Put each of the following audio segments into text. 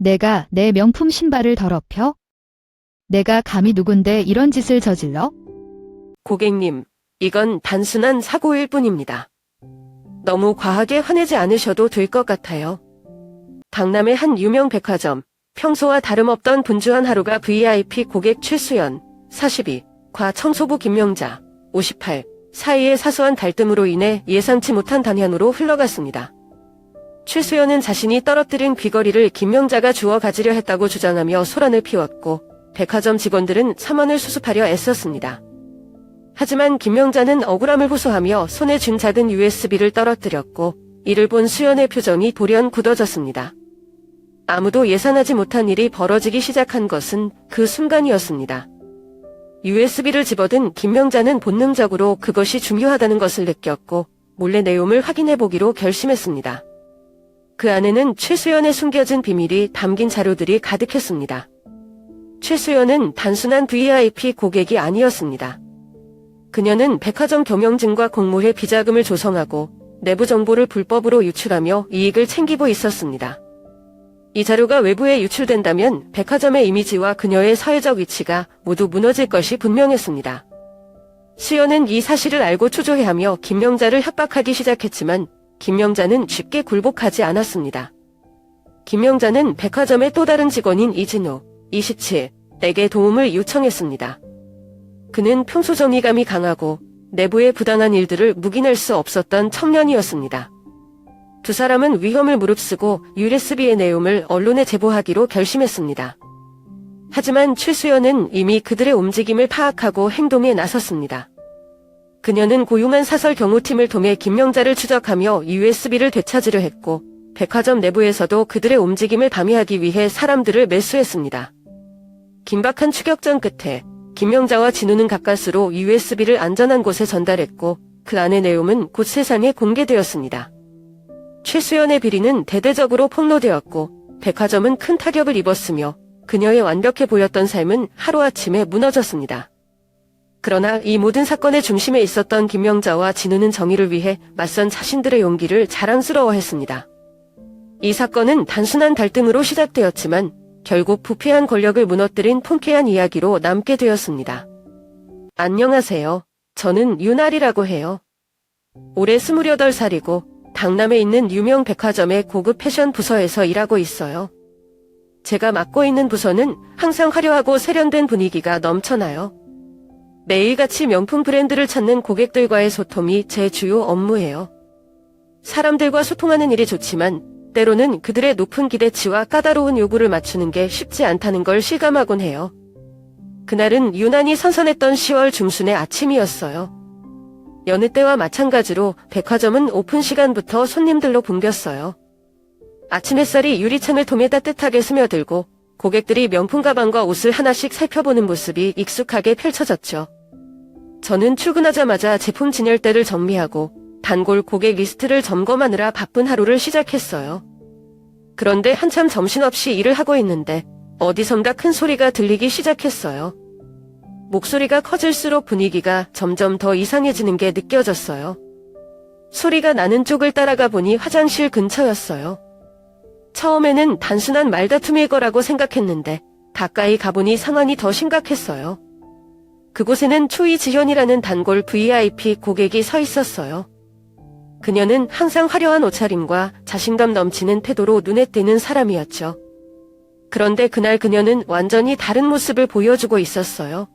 내가 내 명품 신발을 더럽혀? 내가 감히 누군데 이런 짓을 저질러? 고객님, 이건 단순한 사고일 뿐입니다. 너무 과하게 화내지 않으셔도 될 것 같아요. 강남의 한 유명 백화점, 평소와 다름없던 분주한 하루가 VIP 고객 최수연, 42과 청소부 김명자, 58 사이의 사소한 갈등으로 인해 예상치 못한 방향으로 흘러갔습니다. 최수연은 자신이 떨어뜨린 귀걸이를 김명자가 주워 가지려 했다고 주장하며 소란을 피웠고, 백화점 직원들은 참언을 수습하려 애썼습니다. 하지만 김명자는 억울함을 호소하며 손에 쥔 작은 USB를 떨어뜨렸고, 이를 본 수연의 표정이 돌연 굳어졌습니다. 아무도 예상하지 못한 일이 벌어지기 시작한 것은 그 순간이었습니다. USB를 집어든 김명자는 본능적으로 그것이 중요하다는 것을 느꼈고, 몰래 내용을 확인해보기로 결심했습니다. 그 안에는 최수연의 숨겨진 비밀이 담긴 자료들이 가득했습니다. 최수연은 단순한 VIP 고객이 아니었습니다. 그녀는 백화점 경영진과 공모해 비자금을 조성하고 내부 정보를 불법으로 유출하며 이익을 챙기고 있었습니다. 이 자료가 외부에 유출된다면 백화점의 이미지와 그녀의 사회적 위치가 모두 무너질 것이 분명했습니다. 수연은 이 사실을 알고 초조해하며 김명자를 협박하기 시작했지만 김명자는 쉽게 굴복하지 않았습니다. 김명자는 백화점의 또 다른 직원인 이진우, 27에게 도움을 요청했습니다. 그는 평소 정의감이 강하고 내부의 부당한 일들을 묵인할 수 없었던 청년이었습니다. 두 사람은 위험을 무릅쓰고 USB의 내용을 언론에 제보하기로 결심했습니다. 하지만 최수연은 이미 그들의 움직임을 파악하고 행동에 나섰습니다. 그녀는 고용한 사설 경호팀을 통해 김명자를 추적하며 USB를 되찾으려 했고, 백화점 내부에서도 그들의 움직임을 방해하기 위해 사람들을 매수했습니다. 긴박한 추격전 끝에 김명자와 진우는 가까스로 USB를 안전한 곳에 전달했고, 그 안의 내용은 곧 세상에 공개되었습니다. 최수연의 비리는 대대적으로 폭로되었고, 백화점은 큰 타격을 입었으며 그녀의 완벽해 보였던 삶은 하루아침에 무너졌습니다. 그러나 이 모든 사건의 중심에 있었던 김명자와 진우는 정의를 위해 맞선 자신들의 용기를 자랑스러워했습니다. 이 사건은 단순한 갈등으로 시작되었지만 결국 부패한 권력을 무너뜨린 통쾌한 이야기로 남게 되었습니다. 안녕하세요. 저는 윤아리라고 해요. 올해 28살이고 강남에 있는 유명 백화점의 고급 패션 부서에서 일하고 있어요. 제가 맡고 있는 부서는 항상 화려하고 세련된 분위기가 넘쳐나요. 매일같이 명품 브랜드를 찾는 고객들과의 소통이 제 주요 업무예요. 사람들과 소통하는 일이 좋지만 때로는 그들의 높은 기대치와 까다로운 요구를 맞추는 게 쉽지 않다는 걸 실감하곤 해요. 그날은 유난히 선선했던 10월 중순의 아침이었어요. 여느 때와 마찬가지로 백화점은 오픈 시간부터 손님들로 붐볐어요. 아침 햇살이 유리창을 통해 따뜻하게 스며들고 고객들이 명품 가방과 옷을 하나씩 살펴보는 모습이 익숙하게 펼쳐졌죠. 저는 출근하자마자 제품 진열대를 정리하고 단골 고객 리스트를 점검하느라 바쁜 하루를 시작했어요. 그런데 한참 정신없이 일을 하고 있는데 어디선가 큰 소리가 들리기 시작했어요. 목소리가 커질수록 분위기가 점점 더 이상해지는 게 느껴졌어요. 소리가 나는 쪽을 따라가 보니 화장실 근처였어요. 처음에는 단순한 말다툼일 거라고 생각했는데 가까이 가보니 상황이 더 심각했어요. 그곳에는 초이지현이라는 단골 VIP 고객이 서 있었어요. 그녀는 항상 화려한 옷차림과 자신감 넘치는 태도로 눈에 띄는 사람이었죠. 그런데 그날 그녀는 완전히 다른 모습을 보여주고 있었어요.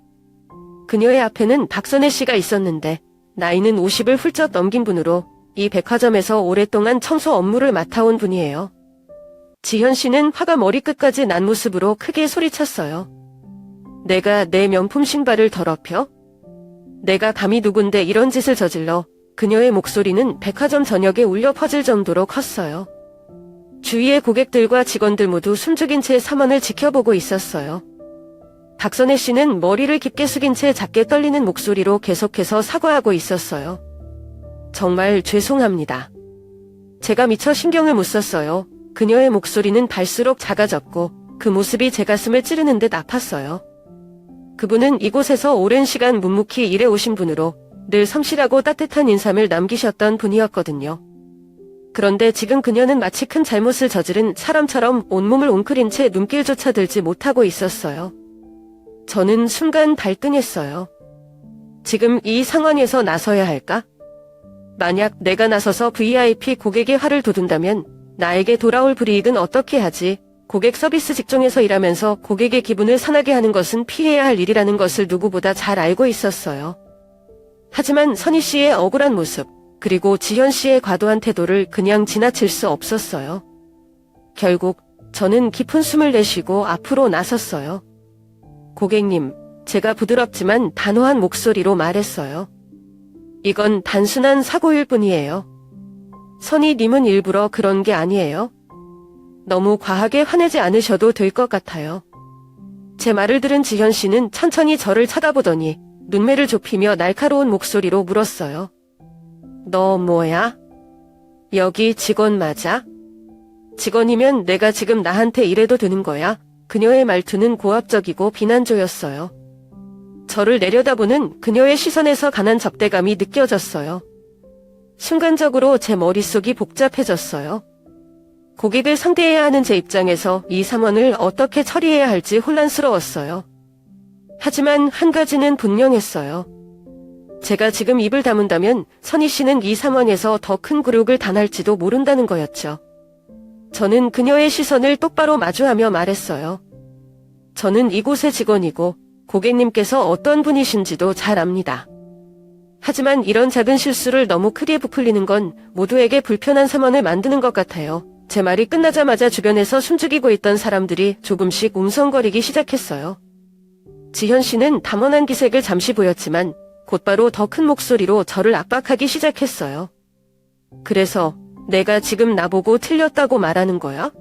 그녀의 앞에는 박선혜 씨가 있었는데 나이는 50을 훌쩍 넘긴 분으로 이 백화점에서 오랫동안 청소 업무를 맡아온 분이에요. 지현 씨는 화가 머리끝까지 난 모습으로 크게 소리쳤어요. 내가 내 명품 신발을 더럽혀? 내가 감히 누군데 이런 짓을 저질러? 그녀의 목소리는 백화점 전역에 울려 퍼질 정도로 컸어요. 주위의 고객들과 직원들 모두 숨죽인 채 사만을 지켜보고 있었어요. 박선혜 씨는 머리를 깊게 숙인 채 작게 떨리는 목소리로 계속해서 사과하고 있었어요. 정말 죄송합니다. 제가 미처 신경을 못 썼어요. 그녀의 목소리는 갈수록 작아졌고 그 모습이 제 가슴을 찌르는 듯 아팠어요. 그분은 이곳에서 오랜 시간 묵묵히 일해오신 분으로 늘 성실하고 따뜻한 인상을 남기셨던 분이었거든요. 그런데 지금 그녀는 마치 큰 잘못을 저지른 사람처럼 온몸을 웅크린 채 눈길조차 들지 못하고 있었어요. 저는 순간 발등했어요. 지금 이 상황에서 나서야 할까? 만약 내가 나서서 VIP 고객의 화를 돋운다면 나에게 돌아올 불이익은 어떻게 하지? 고객 서비스 직종에서 일하면서 고객의 기분을 상하게 하는 것은 피해야 할 일이라는 것을 누구보다 잘 알고 있었어요. 하지만 선희 씨의 억울한 모습, 그리고 지현 씨의 과도한 태도를 그냥 지나칠 수 없었어요. 결국 저는 깊은 숨을 내쉬고 앞으로 나섰어요. 고객님, 제가 부드럽지만 단호한 목소리로 말했어요. 이건 단순한 사고일 뿐이에요. 선희님은 일부러 그런 게 아니에요. 너무 과하게 화내지 않으셔도 될 것 같아요. 제 말을 들은 지현 씨는 천천히 저를 쳐다보더니 눈매를 좁히며 날카로운 목소리로 물었어요. 너 뭐야? 여기 직원 맞아? 직원이면 내가 지금 나한테 이래도 되는 거야? 그녀의 말투는 고압적이고 비난조였어요. 저를 내려다보는 그녀의 시선에서 강한 적대감이 느껴졌어요. 순간적으로 제 머릿속이 복잡해졌어요. 고객을 상대해야 하는 제 입장에서 이 상황을 어떻게 처리해야 할지 혼란스러웠어요. 하지만 한 가지는 분명했어요. 제가 지금 입을 다문다면 선희 씨는 이 상황에서 더 큰 굴욕을 당할지도 모른다는 거였죠. 저는 그녀의 시선을 똑바로 마주하며 말했어요. 저는 이곳의 직원이고 고객님께서 어떤 분이신지도 잘 압니다. 하지만 이런 작은 실수를 너무 크게 부풀리는 건 모두에게 불편한 상황을 만드는 것 같아요. 제 말이 끝나자마자 주변에서 숨죽이고 있던 사람들이 조금씩 웅성거리기 시작했어요. 지현 씨는 담원한 기색을 잠시 보였지만 곧바로 더 큰 목소리로 저를 압박하기 시작했어요. 그래서 내가 지금 나보고 틀렸다고 말하는 거야?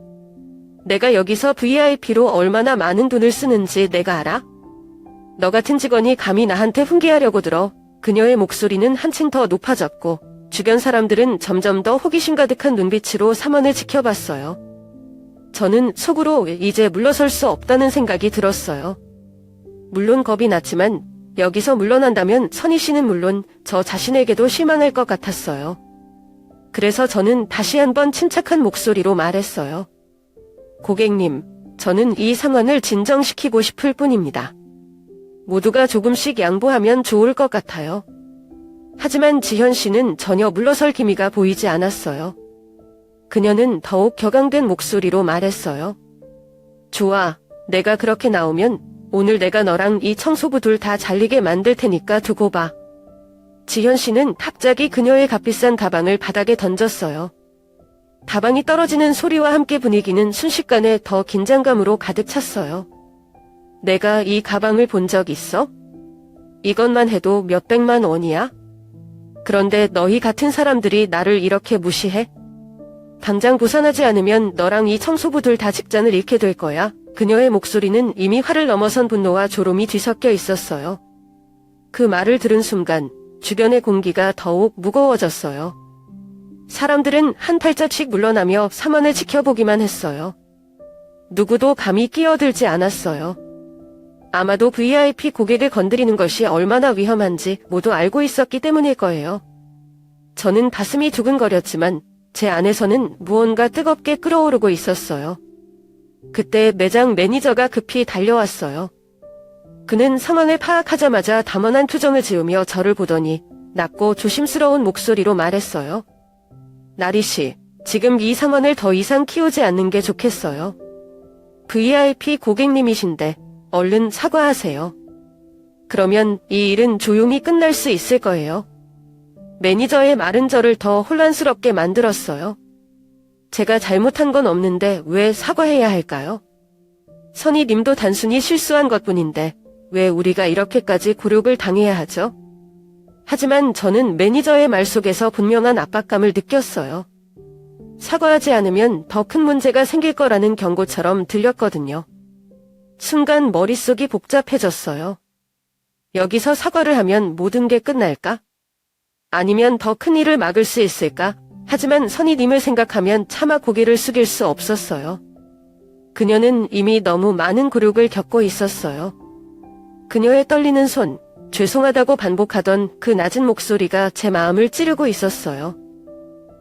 내가 여기서 VIP로 얼마나 많은 돈을 쓰는지 내가 알아? 너 같은 직원이 감히 나한테 훈계하려고 들어. 그녀의 목소리는 한층 더 높아졌고 주변 사람들은 점점 더 호기심 가득한 눈빛으로 사원을 지켜봤어요. 저는 속으로 이제 물러설 수 없다는 생각이 들었어요. 물론 겁이 났지만 여기서 물러난다면 선희 씨는 물론 저 자신에게도 실망할 것 같았어요. 그래서 저는 다시 한번 침착한 목소리로 말했어요. 고객님, 저는 이 상황을 진정시키고 싶을 뿐입니다. 모두가 조금씩 양보하면 좋을 것 같아요. 하지만 지현 씨는 전혀 물러설 기미가 보이지 않았어요. 그녀는 더욱 격앙된 목소리로 말했어요. 좋아, 내가 그렇게 나오면 오늘 내가 너랑 이 청소부 둘 다 잘리게 만들 테니까 두고 봐. 지현 씨는 갑자기 그녀의 값비싼 가방을 바닥에 던졌어요. 가방이 떨어지는 소리와 함께 분위기는 순식간에 더 긴장감으로 가득 찼어요. 내가 이 가방을 본 적 있어? 이것만 해도 몇백만 원이야? 그런데 너희 같은 사람들이 나를 이렇게 무시해? 당장 부산하지 않으면 너랑 이 청소부들 다 직장을 잃게 될 거야. 그녀의 목소리는 이미 화를 넘어선 분노와 조롱이 뒤섞여 있었어요. 그 말을 들은 순간 주변의 공기가 더욱 무거워졌어요. 사람들은 한 발짝씩 물러나며 사원을 지켜보기만 했어요. 누구도 감히 끼어들지 않았어요. 아마도 VIP 고객을 건드리는 것이 얼마나 위험한지 모두 알고 있었기 때문일 거예요. 저는 가슴이 두근거렸지만 제 안에서는 무언가 뜨겁게 끓어오르고 있었어요. 그때 매장 매니저가 급히 달려왔어요. 그는 상황을 파악하자마자 담원한 표정을 지으며 저를 보더니 낮고 조심스러운 목소리로 말했어요. 나리 씨, 지금 이 상황을 더 이상 키우지 않는 게 좋겠어요. VIP 고객님이신데 얼른 사과하세요. 그러면 이 일은 조용히 끝날 수 있을 거예요. 매니저의 말은 저를 더 혼란스럽게 만들었어요. 제가 잘못한 건 없는데 왜 사과해야 할까요? 선희 님도 단순히 실수한 것뿐인데 왜 우리가 이렇게까지 굴욕을 당해야 하죠? 하지만 저는 매니저의 말 속에서 분명한 압박감을 느꼈어요. 사과하지 않으면 더 큰 문제가 생길 거라는 경고처럼 들렸거든요. 순간 머릿속이 복잡해졌어요. 여기서 사과를 하면 모든 게 끝날까? 아니면 더 큰 일을 막을 수 있을까? 하지만 선희님을 생각하면 차마 고개를 숙일 수 없었어요. 그녀는 이미 너무 많은 굴욕을 겪고 있었어요. 그녀의 떨리는 손, 죄송하다고 반복하던 그 낮은 목소리가 제 마음을 찌르고 있었어요.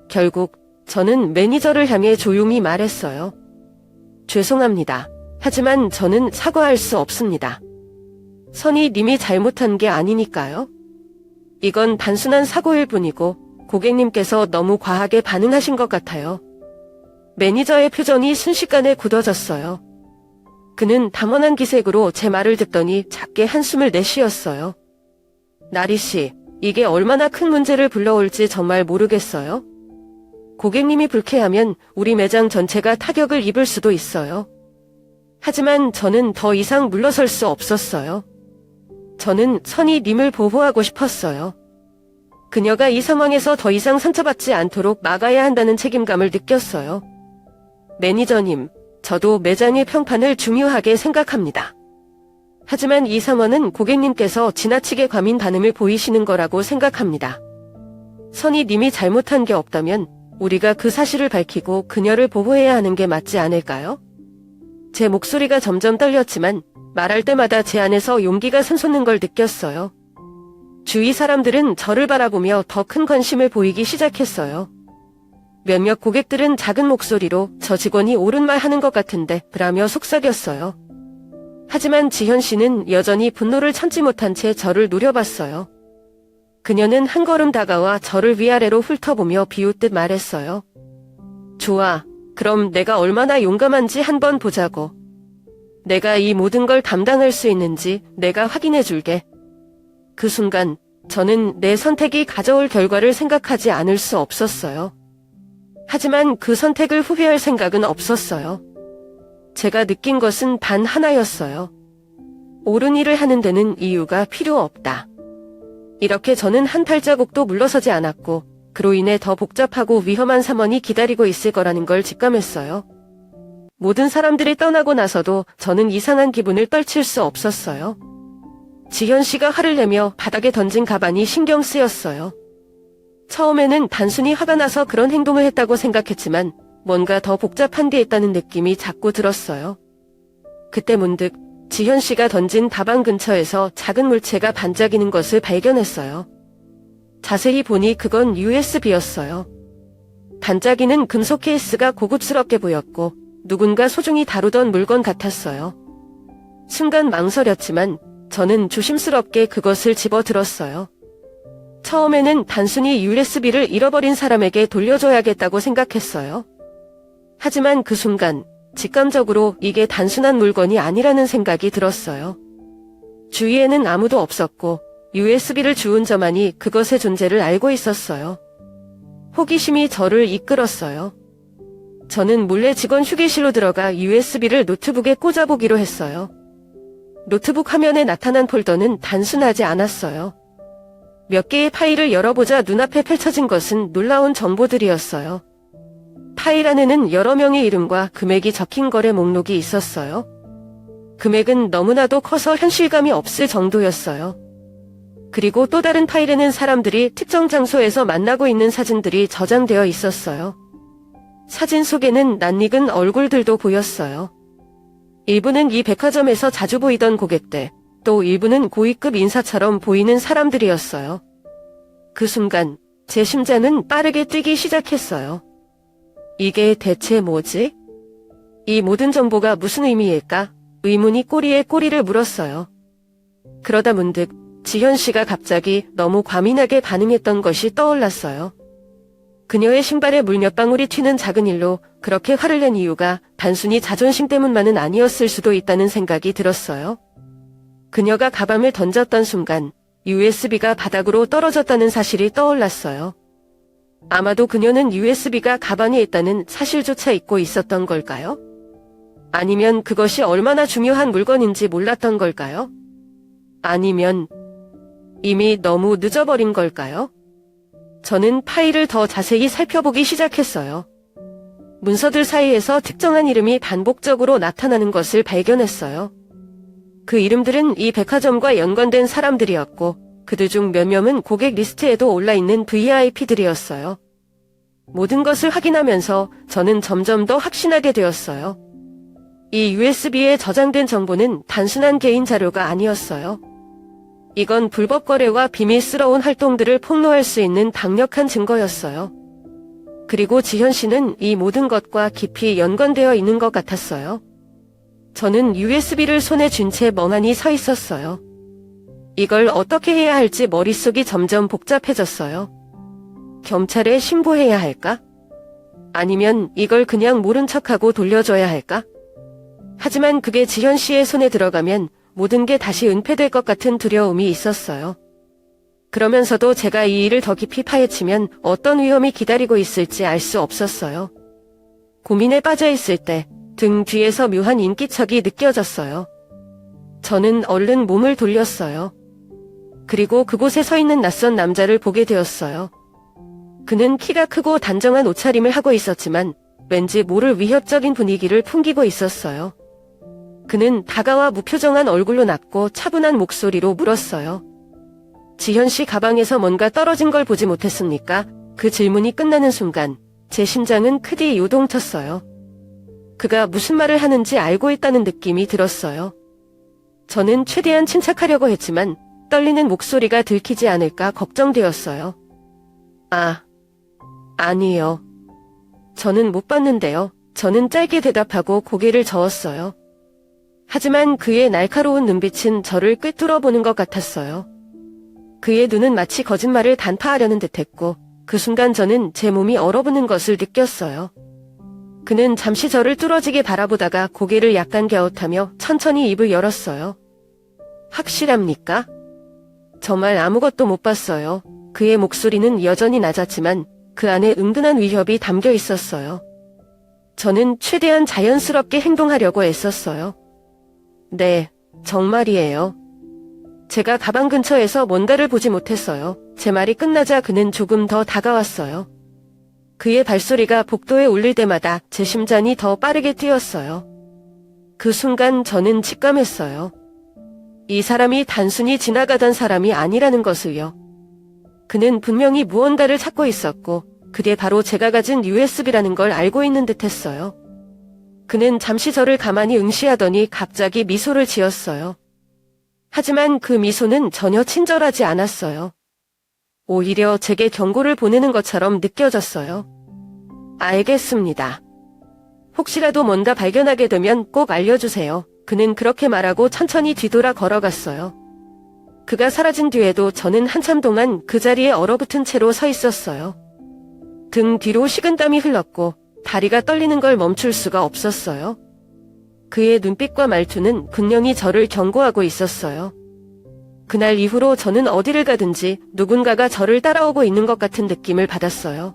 결국 저는 매니저를 향해 조용히 말했어요. 죄송합니다. 하지만 저는 사과할 수 없습니다. 선희님이 잘못한 게 아니니까요. 이건 단순한 사고일 뿐이고 고객님께서 너무 과하게 반응하신 것 같아요. 매니저의 표정이 순식간에 굳어졌어요. 그는 담원한 기색으로 제 말을 듣더니 작게 한숨을 내쉬었어요. 나리 씨, 이게 얼마나 큰 문제를 불러올지 정말 모르겠어요. 고객님이 불쾌하면 우리 매장 전체가 타격을 입을 수도 있어요. 하지만 저는 더 이상 물러설 수 없었어요. 저는 선희님을 보호하고 싶었어요. 그녀가 이 상황에서 더 이상 상처받지 않도록 막아야 한다는 책임감을 느꼈어요. 매니저님, 저도 매장의 평판을 중요하게 생각합니다. 하지만 이 상황은 고객님께서 지나치게 과민 반응을 보이시는 거라고 생각합니다. 선희님이 잘못한 게 없다면 우리가 그 사실을 밝히고 그녀를 보호해야 하는 게 맞지 않을까요? 제 목소리가 점점 떨렸지만 말할 때마다 제 안에서 용기가 샘솟는 걸 느꼈어요. 주위 사람들은 저를 바라보며 더 큰 관심을 보이기 시작했어요. 몇몇 고객들은 작은 목소리로 저 직원이 옳은 말 하는 것 같은데 라며 속삭였어요. 하지만 지현 씨는 여전히 분노를 참지 못한 채 저를 노려봤어요. 그녀는 한 걸음 다가와 저를 위아래로 훑어보며 비웃듯 말했어요. 좋아, 그럼 내가 얼마나 용감한지 한번 보자고. 내가 이 모든 걸 담당할 수 있는지 내가 확인해줄게. 그 순간 저는 내 선택이 가져올 결과를 생각하지 않을 수 없었어요. 하지만 그 선택을 후회할 생각은 없었어요. 제가 느낀 것은 단 하나였어요. 옳은 일을 하는 데는 이유가 필요 없다. 이렇게 저는 한 발자국도 물러서지 않았고 그로 인해 더 복잡하고 위험한 사건이 기다리고 있을 거라는 걸 직감했어요. 모든 사람들이 떠나고 나서도 저는 이상한 기분을 떨칠 수 없었어요. 지현 씨가 화를 내며 바닥에 던진 가방이 신경 쓰였어요. 처음에는 단순히 화가 나서 그런 행동을 했다고 생각했지만 뭔가 더 복잡한 게 있다는 느낌이 자꾸 들었어요. 그때 문득 지현 씨가 던진 가방 근처에서 작은 물체가 반짝이는 것을 발견했어요. 자세히 보니 그건 USB였어요. 반짝이는 금속 케이스가 고급스럽게 보였고 누군가 소중히 다루던 물건 같았어요. 순간 망설였지만 저는 조심스럽게 그것을 집어들었어요. 처음에는 단순히 USB를 잃어버린 사람에게 돌려줘야겠다고 생각했어요. 하지만 그 순간 직감적으로 이게 단순한 물건이 아니라는 생각이 들었어요. 주위에는 아무도 없었고 USB를 주운 저만이 그것의 존재를 알고 있었어요. 호기심이 저를 이끌었어요. 저는 몰래 직원 휴게실로 들어가 USB를 노트북에 꽂아보기로 했어요. 노트북 화면에 나타난 폴더는 단순하지 않았어요. 몇 개의 파일을 열어보자 눈앞에 펼쳐진 것은 놀라운 정보들이었어요. 파일 안에는 여러 명의 이름과 금액이 적힌 거래 목록이 있었어요. 금액은 너무나도 커서 현실감이 없을 정도였어요. 그리고 또 다른 파일에는 사람들이 특정 장소에서 만나고 있는 사진들이 저장되어 있었어요. 사진 속에는 낯익은 얼굴들도 보였어요. 일부는 이 백화점에서 자주 보이던 고객들, 또 일부는 고위급 인사처럼 보이는 사람들이었어요. 그 순간 제 심장은 빠르게 뛰기 시작했어요. 이게 대체 뭐지? 이 모든 정보가 무슨 의미일까? 의문이 꼬리에 꼬리를 물었어요. 그러다 문득 지현 씨가 갑자기 너무 과민하게 반응했던 것이 떠올랐어요. 그녀의 신발에 물 몇 방울이 튀는 작은 일로 그렇게 화를 낸 이유가 단순히 자존심 때문만은 아니었을 수도 있다는 생각이 들었어요. 그녀가 가방을 던졌던 순간 USB가 바닥으로 떨어졌다는 사실이 떠올랐어요. 아마도 그녀는 USB가 가방에 있다는 사실조차 잊고 있었던 걸까요? 아니면 그것이 얼마나 중요한 물건인지 몰랐던 걸까요? 아니면 이미 너무 늦어버린 걸까요? 저는 파일을 더 자세히 살펴보기 시작했어요. 문서들 사이에서 특정한 이름이 반복적으로 나타나는 것을 발견했어요. 그 이름들은 이 백화점과 연관된 사람들이었고 그들 중 몇몇은 고객 리스트에도 올라있는 VIP들이었어요. 모든 것을 확인하면서 저는 점점 더 확신하게 되었어요. 이 USB에 저장된 정보는 단순한 개인 자료가 아니었어요. 이건 불법 거래와 비밀스러운 활동들을 폭로할 수 있는 강력한 증거였어요. 그리고 지현 씨는 이 모든 것과 깊이 연관되어 있는 것 같았어요. 저는 USB를 손에 쥔 채 멍하니 서 있었어요. 이걸 어떻게 해야 할지 머릿속이 점점 복잡해졌어요. 경찰에 신고해야 할까? 아니면 이걸 그냥 모른 척하고 돌려줘야 할까? 하지만 그게 지현 씨의 손에 들어가면 모든 게 다시 은폐될 것 같은 두려움이 있었어요. 그러면서도 제가 이 일을 더 깊이 파헤치면 어떤 위험이 기다리고 있을지 알 수 없었어요. 고민에 빠져 있을 때 등 뒤에서 묘한 인기척이 느껴졌어요. 저는 얼른 몸을 돌렸어요. 그리고 그곳에 서 있는 낯선 남자를 보게 되었어요. 그는 키가 크고 단정한 옷차림을 하고 있었지만 왠지 모를 위협적인 분위기를 풍기고 있었어요. 그는 다가와 무표정한 얼굴로 낮고 차분한 목소리로 물었어요. 지현 씨 가방에서 뭔가 떨어진 걸 보지 못했습니까? 그 질문이 끝나는 순간 제 심장은 크게 요동쳤어요. 그가 무슨 말을 하는지 알고 있다는 느낌이 들었어요. 저는 최대한 침착하려고 했지만 떨리는 목소리가 들키지 않을까 걱정되었어요. 아니요. 저는 못 봤는데요. 저는 짧게 대답하고 고개를 저었어요. 하지만 그의 날카로운 눈빛은 저를 꿰뚫어 보는 것 같았어요. 그의 눈은 마치 거짓말을 단파하려는 듯했고 그 순간 저는 제 몸이 얼어붙는 것을 느꼈어요. 그는 잠시 저를 뚫어지게 바라보다가 고개를 약간 갸웃하며 천천히 입을 열었어요. 확실합니까? 정말 아무것도 못 봤어요. 그의 목소리는 여전히 낮았지만 그 안에 은근한 위협이 담겨 있었어요. 저는 최대한 자연스럽게 행동하려고 애썼어요. 네, 정말이에요. 제가 가방 근처에서 뭔가를 보지 못했어요. 제 말이 끝나자 그는 조금 더 다가왔어요. 그의 발소리가 복도에 울릴 때마다 제 심장이 더 빠르게 뛰었어요. 그 순간 저는 직감했어요. 이 사람이 단순히 지나가던 사람이 아니라는 것을요. 그는 분명히 무언가를 찾고 있었고 그게 바로 제가 가진 USB라는 걸 알고 있는 듯했어요. 그는 잠시 저를 가만히 응시하더니 갑자기 미소를 지었어요. 하지만 그 미소는 전혀 친절하지 않았어요. 오히려 제게 경고를 보내는 것처럼 느껴졌어요. 알겠습니다. 혹시라도 뭔가 발견하게 되면 꼭 알려주세요. 그는 그렇게 말하고 천천히 뒤돌아 걸어갔어요. 그가 사라진 뒤에도 저는 한참 동안 그 자리에 얼어붙은 채로 서 있었어요. 등 뒤로 식은땀이 흘렀고 다리가 떨리는 걸 멈출 수가 없었어요. 그의 눈빛과 말투는 분명히 저를 경고하고 있었어요. 그날 이후로 저는 어디를 가든지 누군가가 저를 따라오고 있는 것 같은 느낌을 받았어요.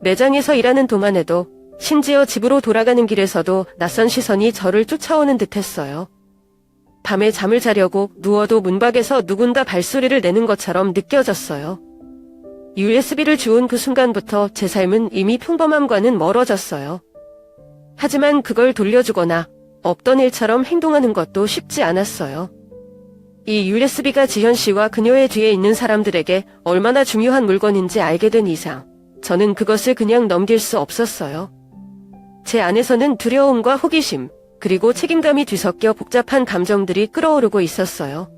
매장에서 일하는 동안에도 심지어 집으로 돌아가는 길에서도 낯선 시선이 저를 쫓아오는 듯했어요. 밤에 잠을 자려고 누워도 문밖에서 누군가 발소리를 내는 것처럼 느껴졌어요. USB를 주운 그 순간부터 제 삶은 이미 평범함과는 멀어졌어요. 하지만 그걸 돌려주거나 없던 일처럼 행동하는 것도 쉽지 않았어요. 이 USB가 지현 씨와 그녀의 뒤에 있는 사람들에게 얼마나 중요한 물건인지 알게 된 이상 저는 그것을 그냥 넘길 수 없었어요. 제 안에서는 두려움과 호기심, 그리고 책임감이 뒤섞여 복잡한 감정들이 끓어오르고 있었어요.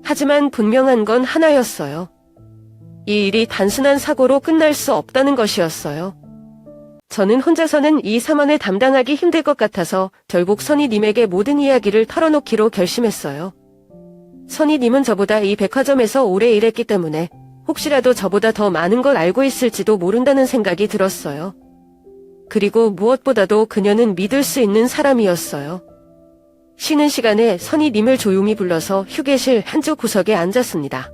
하지만 분명한 건 하나였어요. 이 일이 단순한 사고로 끝날 수 없다는 것이었어요. 저는 혼자서는 이 사안을 담당하기 힘들 것 같아서 결국 선희님에게 모든 이야기를 털어놓기로 결심했어요. 선희님은 저보다 이 백화점에서 오래 일했기 때문에 혹시라도 저보다 더 많은 걸 알고 있을지도 모른다는 생각이 들었어요. 그리고 무엇보다도 그녀는 믿을 수 있는 사람이었어요. 쉬는 시간에 선희님을 조용히 불러서 휴게실 한쪽 구석에 앉았습니다.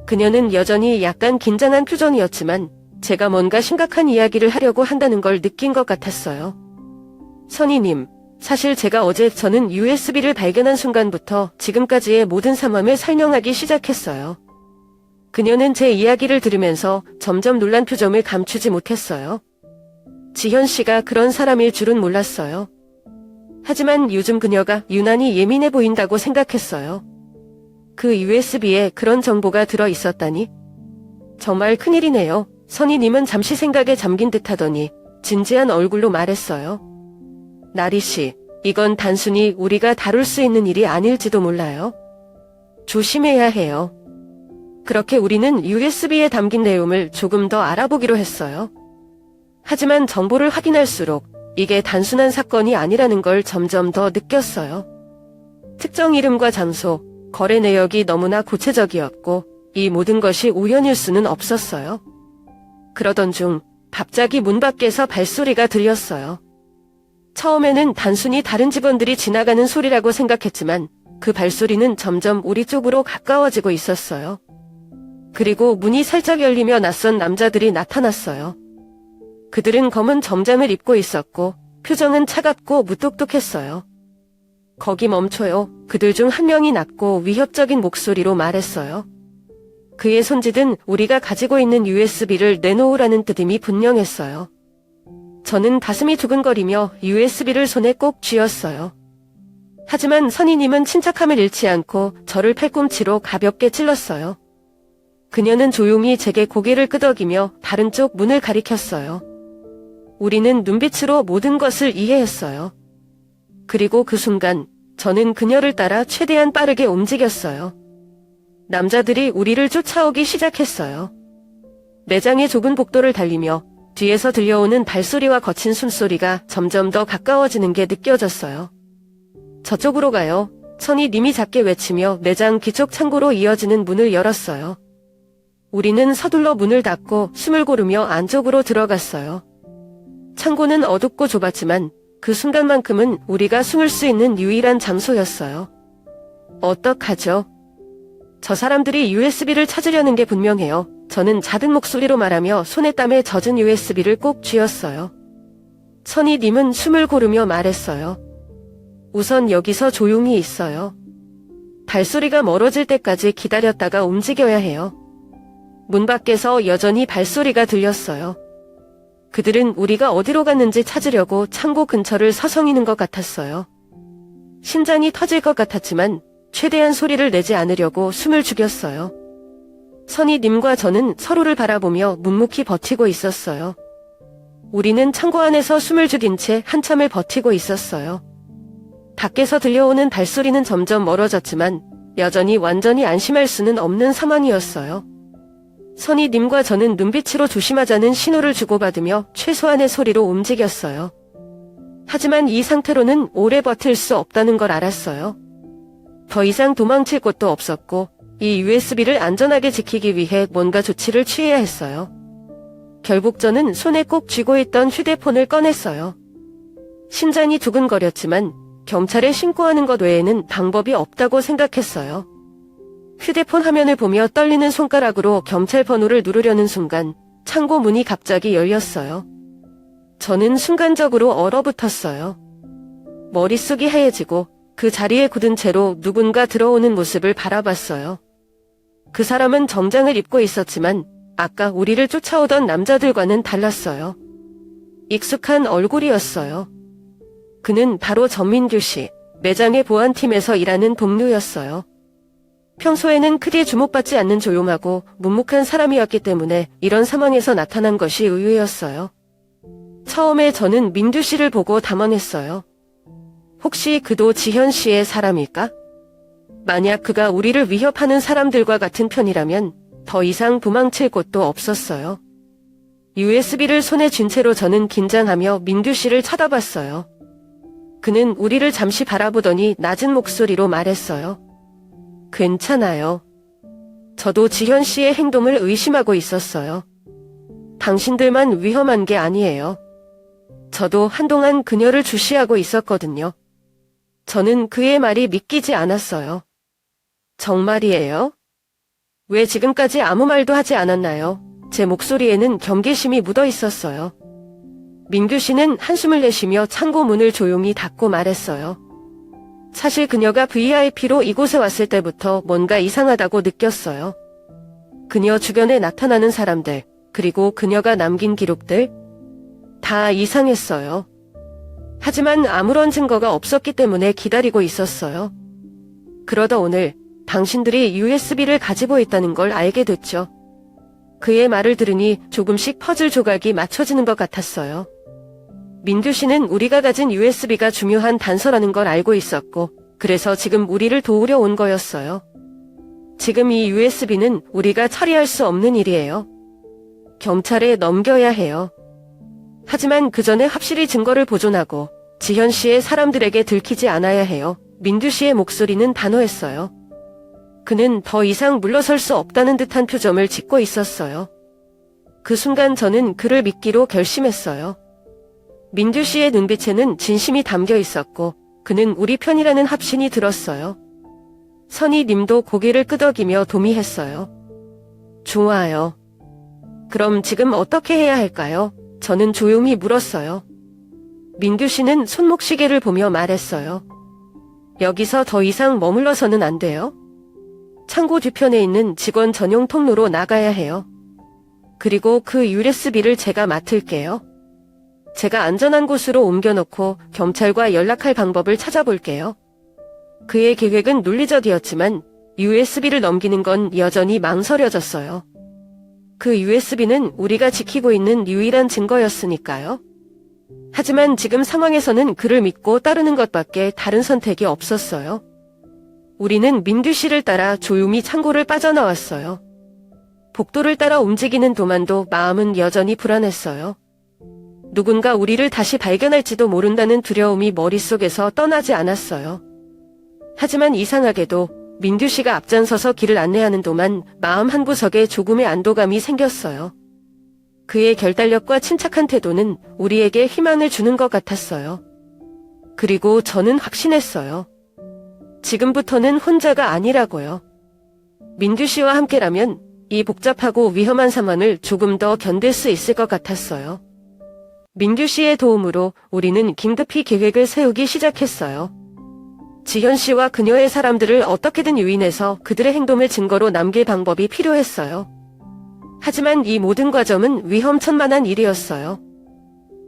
그녀는 여전히 약간 긴장한 표정이었지만 제가 뭔가 심각한 이야기를 하려고 한다는 걸 느낀 것 같았어요. 선희님, 사실 제가 어제 저는 USB를 발견한 순간부터 지금까지의 모든 상황을 설명하기 시작했어요. 그녀는 제 이야기를 들으면서 점점 놀란 표정을 감추지 못했어요. 지현 씨가 그런 사람일 줄은 몰랐어요. 하지만 요즘 그녀가 유난히 예민해 보인다고 생각했어요. 그 USB에 그런 정보가 들어 있었다니? 정말 큰일이네요. 선희님은 잠시 생각에 잠긴 듯하더니 진지한 얼굴로 말했어요. 나리 씨, 이건 단순히 우리가 다룰 수 있는 일이 아닐지도 몰라요. 조심해야 해요. 그렇게 우리는 USB에 담긴 내용을 조금 더 알아보기로 했어요. 하지만 정보를 확인할수록 이게 단순한 사건이 아니라는 걸 점점 더 느꼈어요. 특정 이름과 장소, 거래 내역이 너무나 구체적이었고 이 모든 것이 우연일 수는 없었어요. 그러던 중 갑자기 문 밖에서 발소리가 들렸어요. 처음에는 단순히 다른 직원들이 지나가는 소리라고 생각했지만 그 발소리는 점점 우리 쪽으로 가까워지고 있었어요. 그리고 문이 살짝 열리며 낯선 남자들이 나타났어요. 그들은 검은 정장을 입고 있었고 표정은 차갑고 무뚝뚝했어요. 거기 멈춰요. 그들 중 한 명이 낮고 위협적인 목소리로 말했어요. 그의 손짓은 우리가 가지고 있는 USB를 내놓으라는 뜻임이 분명했어요. 저는 가슴이 두근거리며 USB를 손에 꼭 쥐었어요. 하지만 선희님은 침착함을 잃지 않고 저를 팔꿈치로 가볍게 찔렀어요. 그녀는 조용히 제게 고개를 끄덕이며 다른 쪽 문을 가리켰어요. 우리는 눈빛으로 모든 것을 이해했어요. 그리고 그 순간 저는 그녀를 따라 최대한 빠르게 움직였어요. 남자들이 우리를 쫓아오기 시작했어요. 매장의 좁은 복도를 달리며 뒤에서 들려오는 발소리와 거친 숨소리가 점점 더 가까워지는 게 느껴졌어요. 저쪽으로 가요. 선희님이 작게 외치며 매장 뒤쪽 창고로 이어지는 문을 열었어요. 우리는 서둘러 문을 닫고 숨을 고르며 안쪽으로 들어갔어요. 창고는 어둡고 좁았지만 그 순간만큼은 우리가 숨을 수 있는 유일한 장소였어요. 어떡하죠? 저 사람들이 USB를 찾으려는 게 분명해요. 저는 작은 목소리로 말하며 손에 땀에 젖은 USB를 꼭 쥐었어요. 선희님은 숨을 고르며 말했어요. 우선 여기서 조용히 있어요. 발소리가 멀어질 때까지 기다렸다가 움직여야 해요. 문 밖에서 여전히 발소리가 들렸어요. 그들은 우리가 어디로 갔는지 찾으려고 창고 근처를 서성이는 것 같았어요. 심장이 터질 것 같았지만 최대한 소리를 내지 않으려고 숨을 죽였어요. 선희님과 저는 서로를 바라보며 묵묵히 버티고 있었어요. 우리는 창고 안에서 숨을 죽인 채 한참을 버티고 있었어요. 밖에서 들려오는 발소리는 점점 멀어졌지만 여전히 완전히 안심할 수는 없는 상황이었어요. 선희님과 저는 눈빛으로 조심하자는 신호를 주고받으며 최소한의 소리로 움직였어요. 하지만 이 상태로는 오래 버틸 수 없다는 걸 알았어요. 더 이상 도망칠 곳도 없었고 이 USB를 안전하게 지키기 위해 뭔가 조치를 취해야 했어요. 결국 저는 손에 꼭 쥐고 있던 휴대폰을 꺼냈어요. 심장이 두근거렸지만 경찰에 신고하는 것 외에는 방법이 없다고 생각했어요. 휴대폰 화면을 보며 떨리는 손가락으로 경찰 번호를 누르려는 순간 창고 문이 갑자기 열렸어요. 저는 순간적으로 얼어붙었어요. 머릿속이 하얘지고 그 자리에 굳은 채로 누군가 들어오는 모습을 바라봤어요. 그 사람은 정장을 입고 있었지만 아까 우리를 쫓아오던 남자들과는 달랐어요. 익숙한 얼굴이었어요. 그는 바로 전민규 씨, 매장의 보안팀에서 일하는 동료였어요. 평소에는 크게 주목받지 않는 조용하고 묵묵한 사람이었기 때문에 이런 상황에서 나타난 것이 의외였어요. 처음에 저는 민규 씨를 보고 당황했어요. 혹시 그도 지현 씨의 사람일까? 만약 그가 우리를 위협하는 사람들과 같은 편이라면 더 이상 도망칠 곳도 없었어요. USB를 손에 쥔 채로 저는 긴장하며 민규 씨를 쳐다봤어요. 그는 우리를 잠시 바라보더니 낮은 목소리로 말했어요. 괜찮아요. 저도 지현 씨의 행동을 의심하고 있었어요. 당신들만 위험한 게 아니에요. 저도 한동안 그녀를 주시하고 있었거든요. 저는 그의 말이 믿기지 않았어요. 정말이에요? 왜 지금까지 아무 말도 하지 않았나요? 제 목소리에는 경계심이 묻어 있었어요. 민규 씨는 한숨을 내쉬며 창고 문을 조용히 닫고 말했어요. 사실 그녀가 VIP로 이곳에 왔을 때부터 뭔가 이상하다고 느꼈어요. 그녀 주변에 나타나는 사람들, 그리고 그녀가 남긴 기록들, 다 이상했어요. 하지만 아무런 증거가 없었기 때문에 기다리고 있었어요. 그러다 오늘 당신들이 USB를 가지고 있다는 걸 알게 됐죠. 그의 말을 들으니 조금씩 퍼즐 조각이 맞춰지는 것 같았어요. 민규 씨는 우리가 가진 USB가 중요한 단서라는 걸 알고 있었고, 그래서 지금 우리를 도우려 온 거였어요. 지금 이 USB는 우리가 처리할 수 없는 일이에요. 경찰에 넘겨야 해요. 하지만 그 전에 확실히 증거를 보존하고 지현 씨의 사람들에게 들키지 않아야 해요. 민규 씨의 목소리는 단호했어요. 그는 더 이상 물러설 수 없다는 듯한 표정을 짓고 있었어요. 그 순간 저는 그를 믿기로 결심했어요. 민규 씨의 눈빛에는 진심이 담겨 있었고 그는 우리 편이라는 확신이 들었어요. 선희 님도 고개를 끄덕이며 동의했어요. 좋아요. 그럼 지금 어떻게 해야 할까요? 저는 조용히 물었어요. 민규 씨는 손목시계를 보며 말했어요. 여기서 더 이상 머물러서는 안 돼요. 창고 뒤편에 있는 직원 전용 통로로 나가야 해요. 그리고 그 USB를 제가 맡을게요. 제가 안전한 곳으로 옮겨놓고 경찰과 연락할 방법을 찾아볼게요. 그의 계획은 논리적이었지만 USB를 넘기는 건 여전히 망설여졌어요. 그 USB는 우리가 지키고 있는 유일한 증거였으니까요. 하지만 지금 상황에서는 그를 믿고 따르는 것밖에 다른 선택이 없었어요. 우리는 민규 씨를 따라 조용히 창고를 빠져나왔어요. 복도를 따라 움직이는 동안도 마음은 여전히 불안했어요. 누군가 우리를 다시 발견할지도 모른다는 두려움이 머릿속에서 떠나지 않았어요. 하지만 이상하게도 민규 씨가 앞장서서 길을 안내하는 동안 마음 한구석에 조금의 안도감이 생겼어요. 그의 결단력과 침착한 태도는 우리에게 희망을 주는 것 같았어요. 그리고 저는 확신했어요. 지금부터는 혼자가 아니라고요. 민규 씨와 함께라면 이 복잡하고 위험한 상황을 조금 더 견딜 수 있을 것 같았어요. 민규 씨의 도움으로 우리는 긴급히 계획을 세우기 시작했어요. 지현 씨와 그녀의 사람들을 어떻게든 유인해서 그들의 행동을 증거로 남길 방법이 필요했어요. 하지만 이 모든 과정은 위험천만한 일이었어요.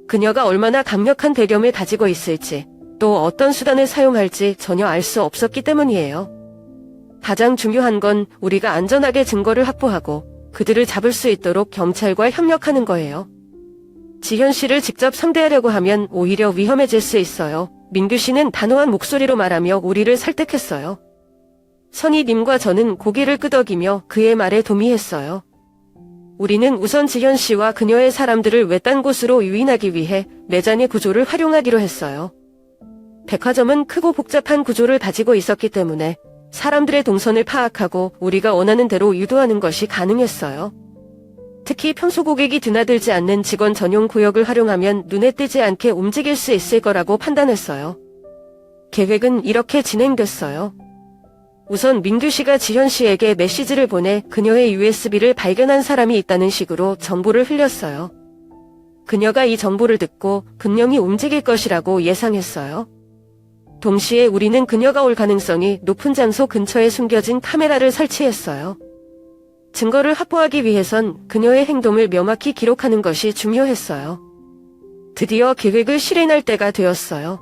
그녀가 얼마나 강력한 배경을 가지고 있을지, 또 어떤 수단을 사용할지 전혀 알 수 없었기 때문이에요. 가장 중요한 건 우리가 안전하게 증거를 확보하고 그들을 잡을 수 있도록 경찰과 협력하는 거예요. 지현 씨를 직접 상대하려고 하면 오히려 위험해질 수 있어요. 민규 씨는 단호한 목소리로 말하며 우리를 설득했어요. 선희 님과 저는 고개를 끄덕이며 그의 말에 동의했어요. 우리는 우선 지현 씨와 그녀의 사람들을 외딴 곳으로 유인하기 위해 내장의 구조를 활용하기로 했어요. 백화점은 크고 복잡한 구조를 가지고 있었기 때문에 사람들의 동선을 파악하고 우리가 원하는 대로 유도하는 것이 가능했어요. 특히 평소 고객이 드나들지 않는 직원 전용 구역을 활용하면 눈에 띄지 않게 움직일 수 있을 거라고 판단했어요. 계획은 이렇게 진행됐어요. 우선 민규 씨가 지현 씨에게 메시지를 보내 그녀의 USB를 발견한 사람이 있다는 식으로 정보를 흘렸어요. 그녀가 이 정보를 듣고 분명히 움직일 것이라고 예상했어요. 동시에 우리는 그녀가 올 가능성이 높은 장소 근처에 숨겨진 카메라를 설치했어요. 증거를 확보하기 위해선 그녀의 행동을 명확히 기록하는 것이 중요했어요. 드디어 계획을 실행할 때가 되었어요.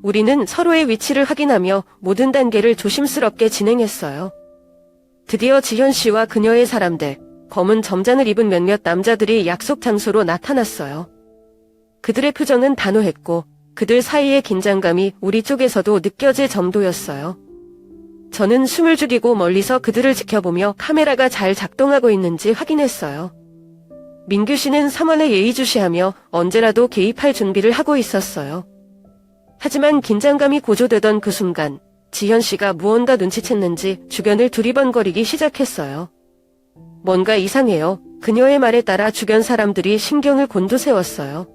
우리는 서로의 위치를 확인하며 모든 단계를 조심스럽게 진행했어요. 드디어 지현 씨와 그녀의 사람들, 검은 점잔을 입은 몇몇 남자들이 약속 장소로 나타났어요. 그들의 표정은 단호했고 그들 사이의 긴장감이 우리 쪽에서도 느껴질 정도였어요. 저는 숨을 죽이고 멀리서 그들을 지켜보며 카메라가 잘 작동하고 있는지 확인했어요. 민규 씨는 상황을 예의주시하며 언제라도 개입할 준비를 하고 있었어요. 하지만 긴장감이 고조되던 그 순간 지현 씨가 무언가 눈치챘는지 주변을 두리번거리기 시작했어요. 뭔가 이상해요. 그녀의 말에 따라 주변 사람들이 신경을 곤두세웠어요.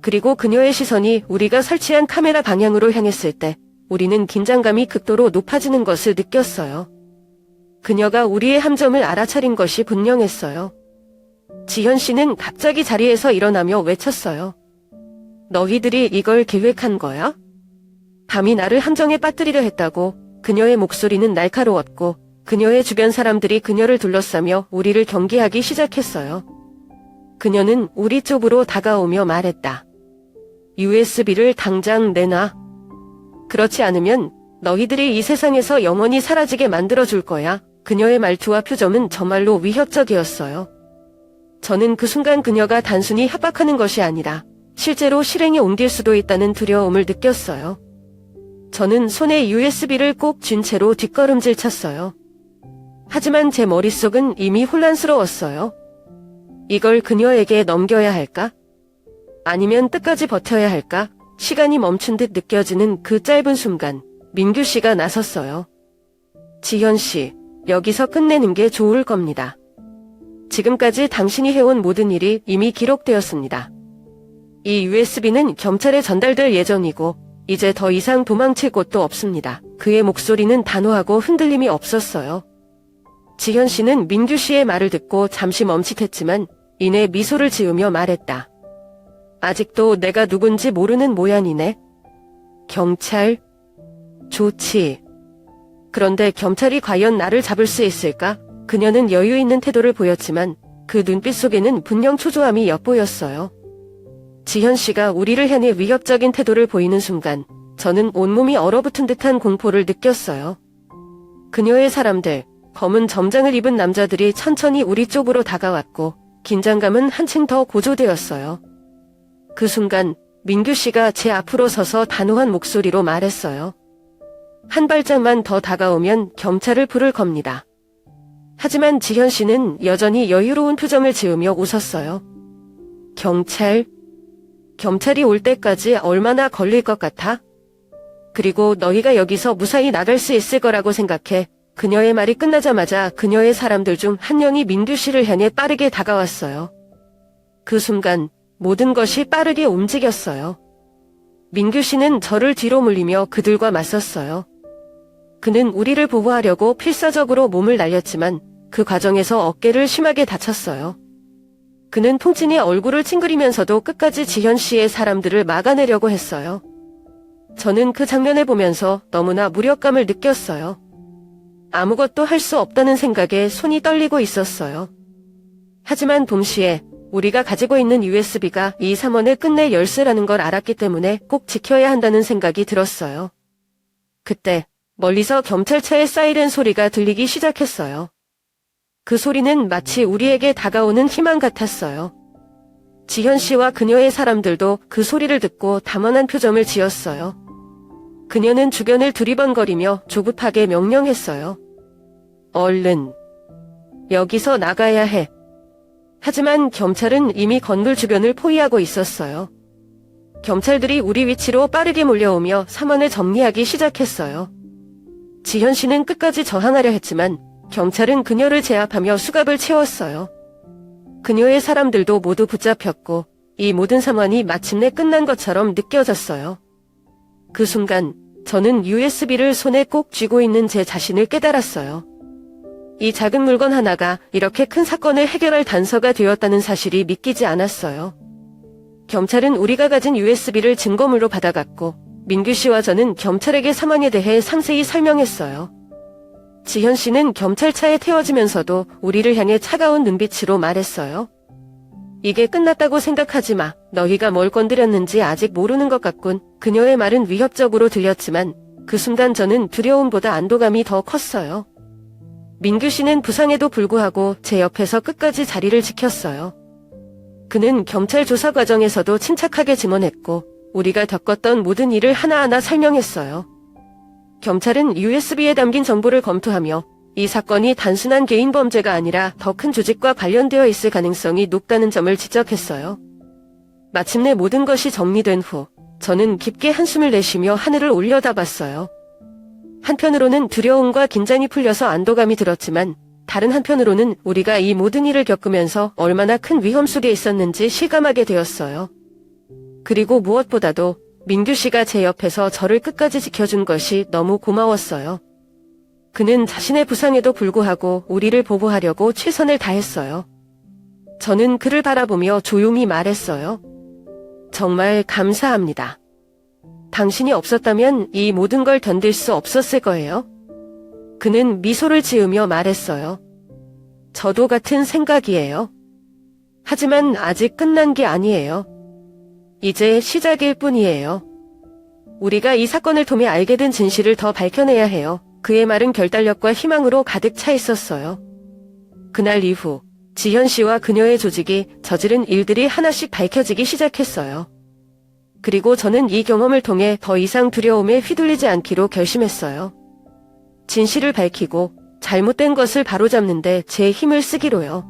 그리고 그녀의 시선이 우리가 설치한 카메라 방향으로 향했을 때 우리는 긴장감이 극도로 높아지는 것을 느꼈어요. 그녀가 우리의 함정을 알아차린 것이 분명했어요. 지현 씨는 갑자기 자리에서 일어나며 외쳤어요. 너희들이 이걸 계획한 거야? 감히 나를 함정에 빠뜨리려 했다고. 그녀의 목소리는 날카로웠고 그녀의 주변 사람들이 그녀를 둘러싸며 우리를 경계하기 시작했어요. 그녀는 우리 쪽으로 다가오며 말했다. USB를 당장 내놔. 그렇지 않으면 너희들이 이 세상에서 영원히 사라지게 만들어줄 거야. 그녀의 말투와 표정은 정말로 위협적이었어요. 저는 그 순간 그녀가 단순히 협박하는 것이 아니라 실제로 실행에 옮길 수도 있다는 두려움을 느꼈어요. 저는 손에 USB를 꼭 쥔 채로 뒷걸음질 쳤어요. 하지만 제 머릿속은 이미 혼란스러웠어요. 이걸 그녀에게 넘겨야 할까? 아니면 끝까지 버텨야 할까? 시간이 멈춘 듯 느껴지는 그 짧은 순간 민규 씨가 나섰어요. 지현 씨, 여기서 끝내는 게 좋을 겁니다. 지금까지 당신이 해온 모든 일이 이미 기록되었습니다. 이 USB는 경찰에 전달될 예정이고 이제 더 이상 도망칠 곳도 없습니다. 그의 목소리는 단호하고 흔들림이 없었어요. 지현 씨는 민규 씨의 말을 듣고 잠시 멈칫했지만 이내 미소를 지으며 말했다. 아직도 내가 누군지 모르는 모양이네. 경찰? 좋지. 그런데 경찰이 과연 나를 잡을 수 있을까? 그녀는 여유 있는 태도를 보였지만 그 눈빛 속에는 분명 초조함이 엿보였어요. 지현 씨가 우리를 향해 위협적인 태도를 보이는 순간 저는 온몸이 얼어붙은 듯한 공포를 느꼈어요. 그녀의 사람들, 검은 점장을 입은 남자들이 천천히 우리 쪽으로 다가왔고 긴장감은 한층 더 고조되었어요. 그 순간 민규 씨가 제 앞으로 서서 단호한 목소리로 말했어요. 한 발짝만 더 다가오면 경찰을 부를 겁니다. 하지만 지현 씨는 여전히 여유로운 표정을 지으며 웃었어요. 경찰이 올 때까지 얼마나 걸릴 것 같아? 그리고 너희가 여기서 무사히 나갈 수 있을 거라고 생각해. 그녀의 말이 끝나자마자 그녀의 사람들 중 한 명이 민규 씨를 향해 빠르게 다가왔어요. 그 순간 모든 것이 빠르게 움직였어요. 민규 씨는 저를 뒤로 물리며 그들과 맞섰어요. 그는 우리를 보호하려고 필사적으로 몸을 날렸지만 그 과정에서 어깨를 심하게 다쳤어요. 그는 통증에 얼굴을 찡그리면서도 끝까지 지현 씨의 사람들을 막아내려고 했어요. 저는 그 장면을 보면서 너무나 무력감을 느꼈어요. 아무것도 할 수 없다는 생각에 손이 떨리고 있었어요. 하지만 동시에 우리가 가지고 있는 USB가 이 삼원을 끝낼 열쇠라는 걸 알았기 때문에 꼭 지켜야 한다는 생각이 들었어요. 그때 멀리서 경찰차의 사이렌 소리가 들리기 시작했어요. 그 소리는 마치 우리에게 다가오는 희망 같았어요. 지현 씨와 그녀의 사람들도 그 소리를 듣고 담원한 표정을 지었어요. 그녀는 주변을 두리번거리며 조급하게 명령했어요. 얼른. 여기서 나가야 해. 하지만 경찰은 이미 건물 주변을 포위하고 있었어요. 경찰들이 우리 위치로 빠르게 몰려오며 삼원을 정리하기 시작했어요. 지현 씨는 끝까지 저항하려 했지만 경찰은 그녀를 제압하며 수갑을 채웠어요. 그녀의 사람들도 모두 붙잡혔고 이 모든 상황이 마침내 끝난 것처럼 느껴졌어요. 그 순간 저는 USB를 손에 꼭 쥐고 있는 제 자신을 깨달았어요. 이 작은 물건 하나가 이렇게 큰 사건을 해결할 단서가 되었다는 사실이 믿기지 않았어요. 경찰은 우리가 가진 USB를 증거물로 받아갔고 민규 씨와 저는 경찰에게 상황에 대해 상세히 설명했어요. 지현 씨는 경찰차에 태워지면서도 우리를 향해 차가운 눈빛으로 말했어요. 이게 끝났다고 생각하지 마. 너희가 뭘 건드렸는지 아직 모르는 것 같군. 그녀의 말은 위협적으로 들렸지만 그 순간 저는 두려움보다 안도감이 더 컸어요. 민규 씨는 부상에도 불구하고 제 옆에서 끝까지 자리를 지켰어요. 그는 경찰 조사 과정에서도 침착하게 증언했고 우리가 겪었던 모든 일을 하나하나 설명했어요. 경찰은 USB에 담긴 정보를 검토하며 이 사건이 단순한 개인 범죄가 아니라 더 큰 조직과 관련되어 있을 가능성이 높다는 점을 지적했어요. 마침내 모든 것이 정리된 후 저는 깊게 한숨을 내쉬며 하늘을 올려다봤어요. 한편으로는 두려움과 긴장이 풀려서 안도감이 들었지만 다른 한편으로는 우리가 이 모든 일을 겪으면서 얼마나 큰 위험 속에 있었는지 실감하게 되었어요. 그리고 무엇보다도 민규 씨가 제 옆에서 저를 끝까지 지켜준 것이 너무 고마웠어요. 그는 자신의 부상에도 불구하고 우리를 보호하려고 최선을 다했어요. 저는 그를 바라보며 조용히 말했어요. 정말 감사합니다. 당신이 없었다면 이 모든 걸 견딜 수 없었을 거예요. 그는 미소를 지으며 말했어요. 저도 같은 생각이에요. 하지만 아직 끝난 게 아니에요. 이제 시작일 뿐이에요. 우리가 이 사건을 통해 알게 된 진실을 더 밝혀내야 해요. 그의 말은 결단력과 희망으로 가득 차 있었어요. 그날 이후 지현 씨와 그녀의 조직이 저지른 일들이 하나씩 밝혀지기 시작했어요. 그리고 저는 이 경험을 통해 더 이상 두려움에 휘둘리지 않기로 결심했어요. 진실을 밝히고 잘못된 것을 바로잡는데 제 힘을 쓰기로요.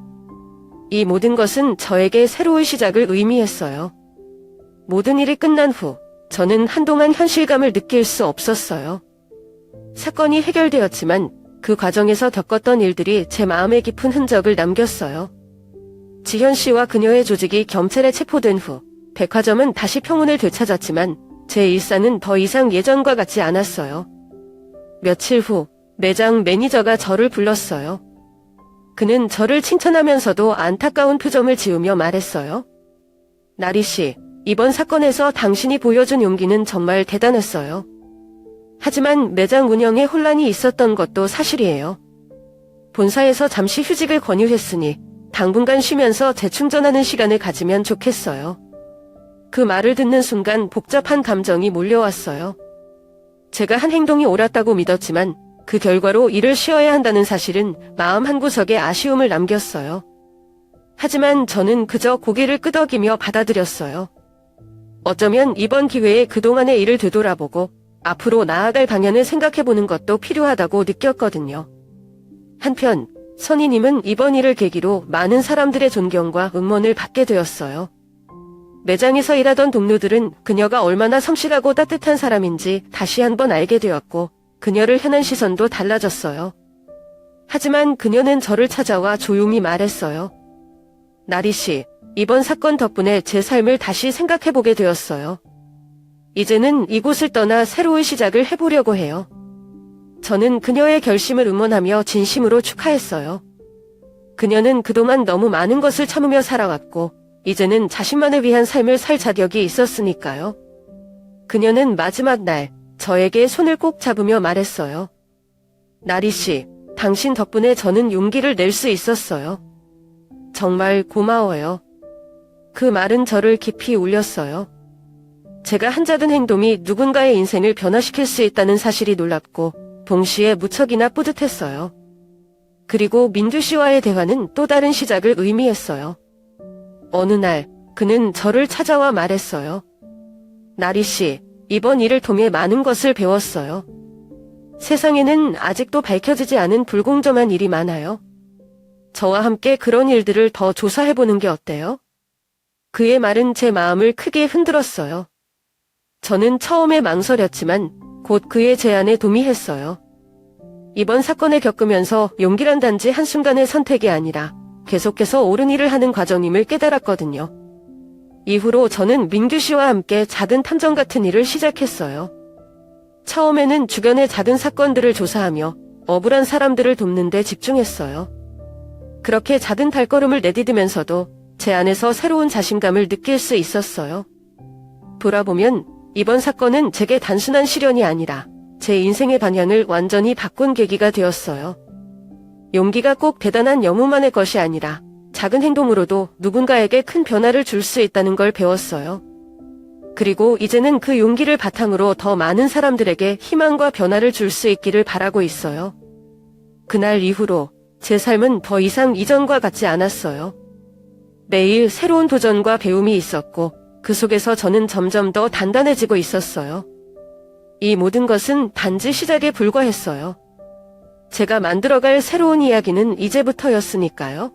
이 모든 것은 저에게 새로운 시작을 의미했어요. 모든 일이 끝난 후 저는 한동안 현실감을 느낄 수 없었어요. 사건이 해결되었지만 그 과정에서 겪었던 일들이 제 마음에 깊은 흔적을 남겼어요. 지현 씨와 그녀의 조직이 경찰에 체포된 후 백화점은 다시 평온을 되찾았지만 제 일상은 더 이상 예전과 같지 않았어요. 며칠 후 매장 매니저가 저를 불렀어요. 그는 저를 칭찬하면서도 안타까운 표정을 지으며 말했어요. 나리 씨, 이번 사건에서 당신이 보여준 용기는 정말 대단했어요. 하지만 매장 운영에 혼란이 있었던 것도 사실이에요. 본사에서 잠시 휴직을 권유했으니 당분간 쉬면서 재충전하는 시간을 가지면 좋겠어요. 그 말을 듣는 순간 복잡한 감정이 몰려왔어요. 제가 한 행동이 옳았다고 믿었지만 그 결과로 일을 쉬어야 한다는 사실은 마음 한구석에 아쉬움을 남겼어요. 하지만 저는 그저 고개를 끄덕이며 받아들였어요. 어쩌면 이번 기회에 그동안의 일을 되돌아보고 앞으로 나아갈 방향을 생각해보는 것도 필요하다고 느꼈거든요. 한편 선희님은 이번 일을 계기로 많은 사람들의 존경과 응원을 받게 되었어요. 매장에서 일하던 동료들은 그녀가 얼마나 성실하고 따뜻한 사람인지 다시 한번 알게 되었고 그녀를 향한 시선도 달라졌어요. 하지만 그녀는 저를 찾아와 조용히 말했어요. 나리 씨, 이번 사건 덕분에 제 삶을 다시 생각해보게 되었어요. 이제는 이곳을 떠나 새로운 시작을 해보려고 해요. 저는 그녀의 결심을 응원하며 진심으로 축하했어요. 그녀는 그동안 너무 많은 것을 참으며 살아왔고 이제는 자신만을 위한 삶을 살 자격이 있었으니까요. 그녀는 마지막 날 저에게 손을 꼭 잡으며 말했어요. 나리 씨, 당신 덕분에 저는 용기를 낼 수 있었어요. 정말 고마워요. 그 말은 저를 깊이 울렸어요. 제가 한 작은 행동이 누군가의 인생을 변화시킬 수 있다는 사실이 놀랍고 동시에 무척이나 뿌듯했어요. 그리고 민규 씨와의 대화는 또 다른 시작을 의미했어요. 어느 날 그는 저를 찾아와 말했어요. 나리 씨, 이번 일을 통해 많은 것을 배웠어요. 세상에는 아직도 밝혀지지 않은 불공정한 일이 많아요. 저와 함께 그런 일들을 더 조사해보는 게 어때요? 그의 말은 제 마음을 크게 흔들었어요. 저는 처음에 망설였지만 곧 그의 제안에 동의했어요. 이번 사건을 겪으면서 용기란 단지 한순간의 선택이 아니라 계속해서 옳은 일을 하는 과정임을 깨달았거든요. 이후로 저는 민규 씨와 함께 작은 탐정 같은 일을 시작했어요. 처음에는 주변의 작은 사건들을 조사하며 억울한 사람들을 돕는 데 집중했어요. 그렇게 작은 발걸음을 내디디면서도 제 안에서 새로운 자신감을 느낄 수 있었어요. 돌아보면 이번 사건은 제게 단순한 시련이 아니라 제 인생의 방향을 완전히 바꾼 계기가 되었어요. 용기가 꼭 대단한 영웅만의 것이 아니라 작은 행동으로도 누군가에게 큰 변화를 줄 수 있다는 걸 배웠어요. 그리고 이제는 그 용기를 바탕으로 더 많은 사람들에게 희망과 변화를 줄 수 있기를 바라고 있어요. 그날 이후로 제 삶은 더 이상 이전과 같지 않았어요. 매일 새로운 도전과 배움이 있었고 그 속에서 저는 점점 더 단단해지고 있었어요. 이 모든 것은 단지 시작에 불과했어요. 제가 만들어갈 새로운 이야기는 이제부터였으니까요.